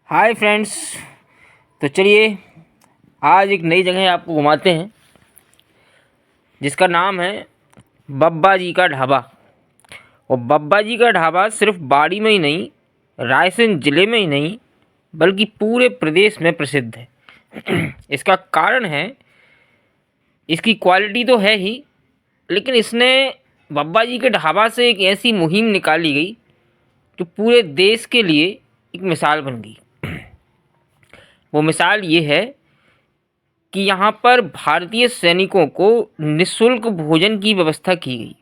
Hi friends. तो चलिए आज एक नई जगह आपको घुमाते हैं जिसका नाम है बब्बा जी का ढाबा। और बब्बा जी का ढाबा सिर्फ बाड़ी में ही नहीं, रायसेन ज़िले में ही नहीं बल्कि पूरे प्रदेश में प्रसिद्ध है। इसका कारण है इसकी क्वालिटी तो है ही, लेकिन इसने बब्बा जी के ढाबा से एक ऐसी मुहिम निकाली गई जो पूरे देश के लिए एक मिसाल बन गई। वो मिसाल ये है कि यहाँ पर भारतीय सैनिकों को निःशुल्क भोजन की व्यवस्था की गई।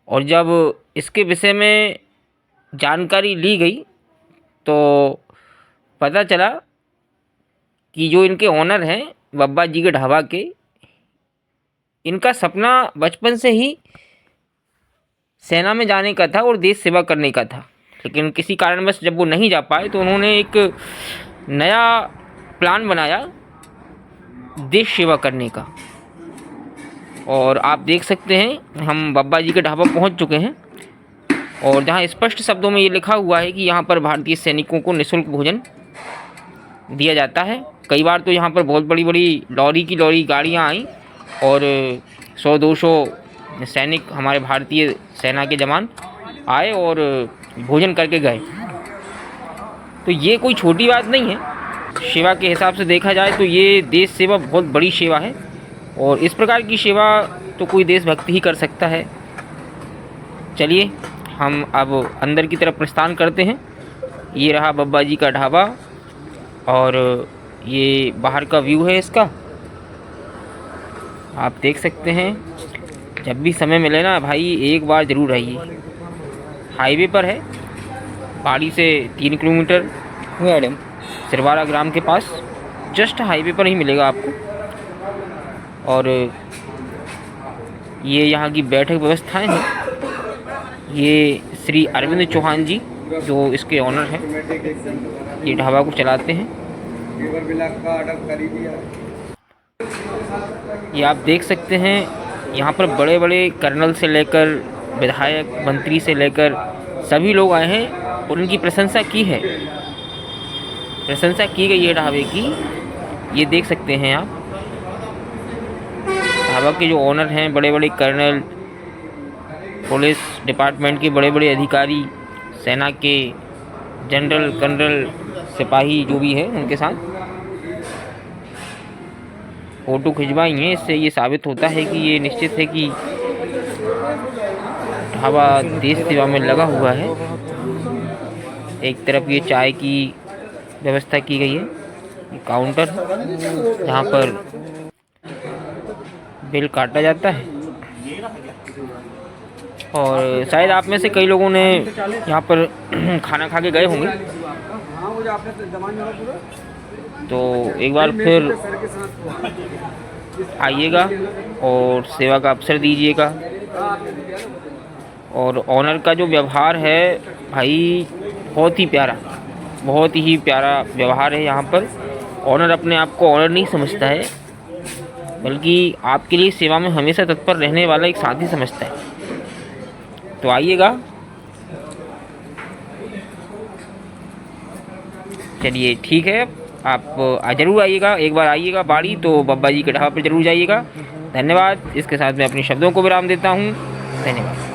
और जब इसके विषय में जानकारी ली गई तो पता चला कि जो इनके ओनर हैं बब्बा जी के ढाबा के, इनका सपना बचपन से ही सेना में जाने का था और देश सेवा करने का था। लेकिन किसी कारणवश जब वो नहीं जा पाए तो उन्होंने एक नया प्लान बनाया देश सेवा करने का। और आप देख सकते हैं हम बब्बा जी के ढाबा पहुंच चुके हैं और जहां स्पष्ट शब्दों में ये लिखा हुआ है कि यहाँ पर भारतीय सैनिकों को निःशुल्क भोजन दिया जाता है। कई बार तो यहाँ पर बहुत बड़ी बड़ी लॉरी गाड़ियाँ आई और 100-200 सैनिक हमारे भारतीय सेना के जवान आए और भोजन करके गए। तो ये कोई छोटी बात नहीं है। सेवा के हिसाब से देखा जाए तो ये देश सेवा बहुत बड़ी सेवा है और इस प्रकार की सेवा तो कोई देशभक्ति ही कर सकता है। चलिए हम अब अंदर की तरफ प्रस्थान करते हैं। ये रहा बब्बा जी का ढाबा और ये बाहर का व्यू है इसका। आप देख सकते हैं। जब भी समय मिले ना भाई एक बार ज़रूर आइए। हाईवे पर है, बाड़ी से 3 किलोमीटर मैडम सिरवारा ग्राम के पास, जस्ट हाईवे पर ही मिलेगा आपको। और ये यहाँ की बैठक व्यवस्थाएं हैं। ये श्री अरविंद चौहान जी जो इसके ऑनर हैं, ये ढाबा को चलाते हैं। ये आप देख सकते हैं यहाँ पर बड़े बड़े कर्नल से लेकर विधायक मंत्री से लेकर सभी लोग आए हैं और उनकी प्रशंसा की है। प्रशंसा की गई है ढाबे की। ये देख सकते हैं आप। ढाबा के जो ओनर हैं बड़े बड़े कर्नल, पुलिस डिपार्टमेंट के बड़े बड़े अधिकारी, सेना के जनरल कर्नल सिपाही जो भी है उनके साथ फ़ोटो खिंचवाई हैं। इससे ये साबित होता है कि ये निश्चित है कि ढाबा देश सेवा में लगा हुआ है। एक तरफ ये चाय की व्यवस्था की गई है, काउंटर जहाँ पर बिल काटा जाता है। और शायद आप में से कई लोगों ने यहाँ पर खाना खा के गए होंगे, तो एक बार फिर आइएगा और सेवा का अवसर दीजिएगा। और ऑनर का जो व्यवहार है भाई बहुत ही प्यारा व्यवहार है यहाँ पर। ऑनर अपने आप को ऑनर नहीं समझता है, बल्कि आपके लिए सेवा में हमेशा तत्पर रहने वाला एक साथी समझता है। तो आइएगा। चलिए ठीक है, आप ज़रूर आइएगा। एक बार आइएगा बाड़ी तो बब्बा जी के ढाबा पर ज़रूर जाइएगा। धन्यवाद। इसके साथ मैं अपने शब्दों को विराम देता हूँ। धन्यवाद।